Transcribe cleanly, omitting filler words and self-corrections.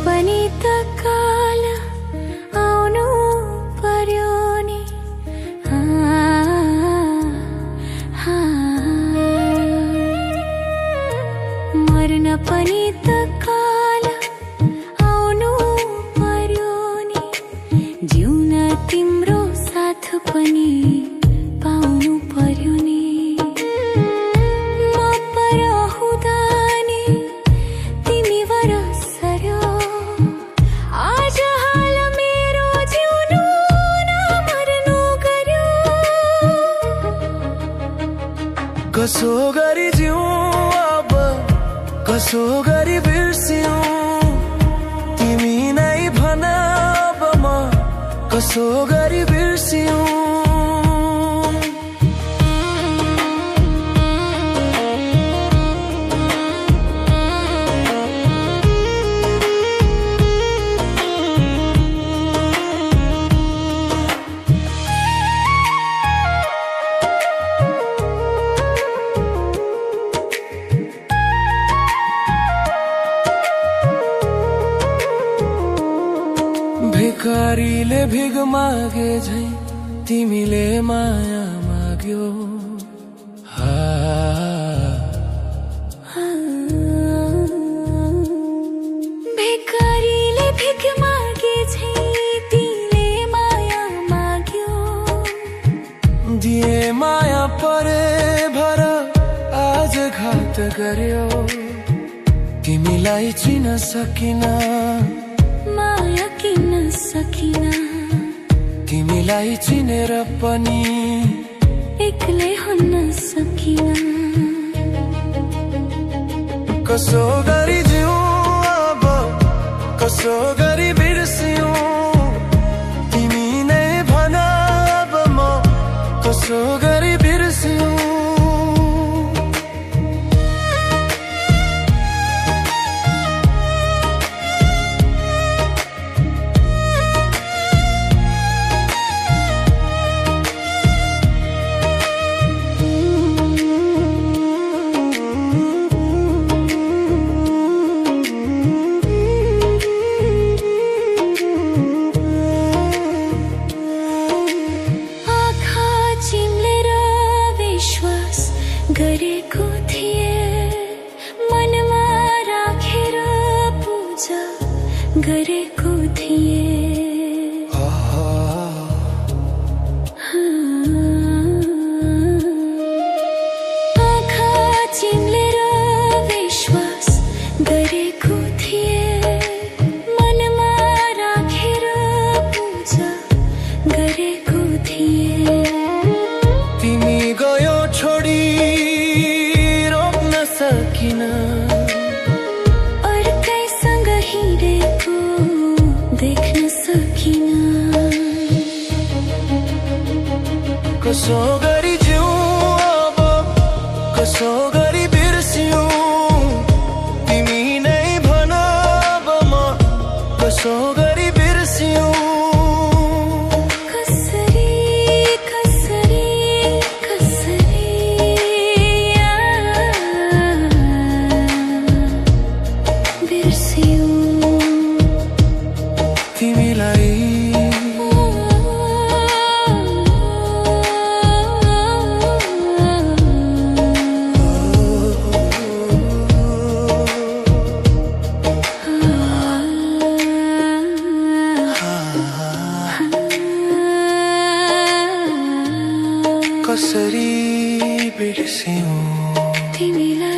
पनि त काल आउनु पर्यो नि। मर्न पनि त काल आउनु पर्यो नि। जिउन तिम्रो साथ पनि पाउनु पर्यो नि। म पर हुँदा नि तिमी वरसर्यो। आज हाल मेरो जिउनु नमर्नु गर्यो। कसो गरी जिउ अब, कसो गरी बिर्सियौ। तिमी नै भन अब म कसो गरी बिर्सियौ। भिखारीले भिग मागे झै तिमीले माया माग्यो। भिखारीले भिग मागे झै तिमीले माया माग्यो। दिए माया परे भर आज घात गर्यो। तिमीलाई चिन्न सकिन, माया किन्न सकिन। तिमीलाई चिनेर पनि एक्लै हुन सकिन। कसो गरी जिउ अब, कसो गरी बिर्सियौ। तिमी नै भन अब म कसो गरी बिर्सियौ। गरेको थिए मनमा राखेर पूजा गरेको थिए। आँखा चिम्लेर विश्वास गरेको थिए। मनमा राखेर पूजा गरेको थिए। तिमी गयो छोडी सकिन। अर्कैसँग हिँडेको देख्न सकिन। कसो गरी जिउ अब, कसो गरी बिर्सियौ। तिमी नै भन अब म कसो गरी बिर्सियौ। कसरी बिर्सियौ तिमीलाई।